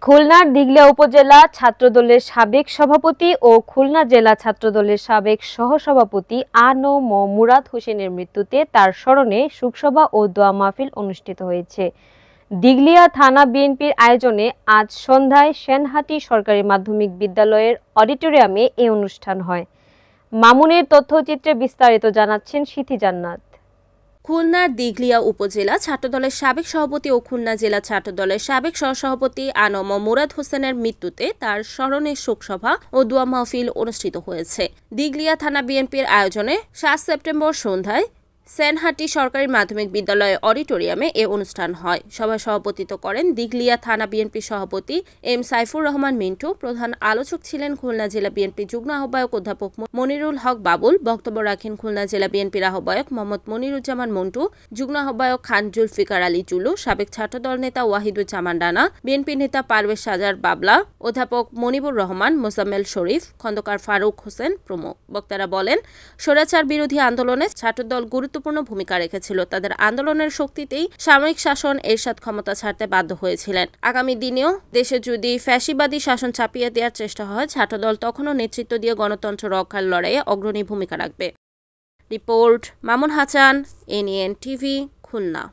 খুলনার দিঘলিয়া উপজেলা ছাত্রদলের সাবেক সভাপতি ও খুলনা জেলা ছাত্রদলের সাবেক সহসভাপতি আ.ন.ম মুরাদ হোসেনের মৃত্যুতে তার স্মরণে শোকসভা ও দোয়া মাহফিল অনুষ্ঠিত হয়েছে। দিঘলিয়া থানা বিএনপির আয়োজনে আজ সন্ধ্যায় সেনহাটি সরকারি মাধ্যমিক বিদ্যালয়ের অডিটোরিয়ামে এ অনুষ্ঠান হয়। মামুনের তথ্যচিত্রে বিস্তারিত জানাচ্ছেন সিথি জান্নাত। খুলনার দিঘলিয়া উপজেলা ছাত্রদলের সাবেক সভাপতি ও খুলনা জেলা ছাত্রদলের সাবেক সহসভাপতি আ.ন.ম মুরাদ হোসেনের মৃত্যুতে তার স্মরণে শোকসভা ও দোয়া মাহফিল অনুষ্ঠিত হয়েছে। দিঘলিয়া থানা বিএনপির আয়োজনে 7 সেপ্টেম্বর সন্ধ্যায় সেনহাটি সরকারি মাধ্যমিক বিদ্যালয়ের অডিটোরিয়ামে এ অনুষ্ঠান হয়। সভায় সভাপতিত্ব করেন দিঘলিয়া থানা বিএনপি সভাপতি এম সাইফুর রহমান মিন্টু। প্রধান আলোচক ছিলেন খুলনা জেলা বিএনপি যুগ্ম আহ্বায়ক অধ্যাপক মনিরুল হক বাবুল। বক্তব্য রাখেন খুলনা জেলা বিএনপির আহ্বায়ক মোহাম্মদ মনিরুজ্জামান মন্টু, যুগ্ম আহ্বায়ক খান জুলফিকার আলী চুলু, সাবেক ছাত্রদল নেতা ওয়াহিদুজ্জামান রানা, বিএনপি নেতা পারভেজ সাজার বাবলা, অধ্যাপক মনিবুর রহমান, মোজাম্মেল শরীফ, খন্দকার ফারুক হোসেন প্রমুখ। বক্তারা বলেন, স্বৈরাচার বিরোধী আন্দোলনে ছাত্রদল গুরুত্বপূর্ণ ভূমিকা রেখেছিল। তাদের আন্দোলনের শক্তিতেই সামরিক শাসন এরশাদ ক্ষমতা ছাড়তে বাধ্য হয়েছিলেন। আগামী দিনেও দেশে যদি ফ্যাসিবাদী শাসন চাপিয়ে দেওয়ার চেষ্টা হয়, ছাত্রদল তখনও নেতৃত্ব দিয়ে গণতন্ত্র রক্ষার লড়াইয়ে অগ্রণী ভূমিকা রাখবে। Report Mamun Hasan, NN TV, Khulna.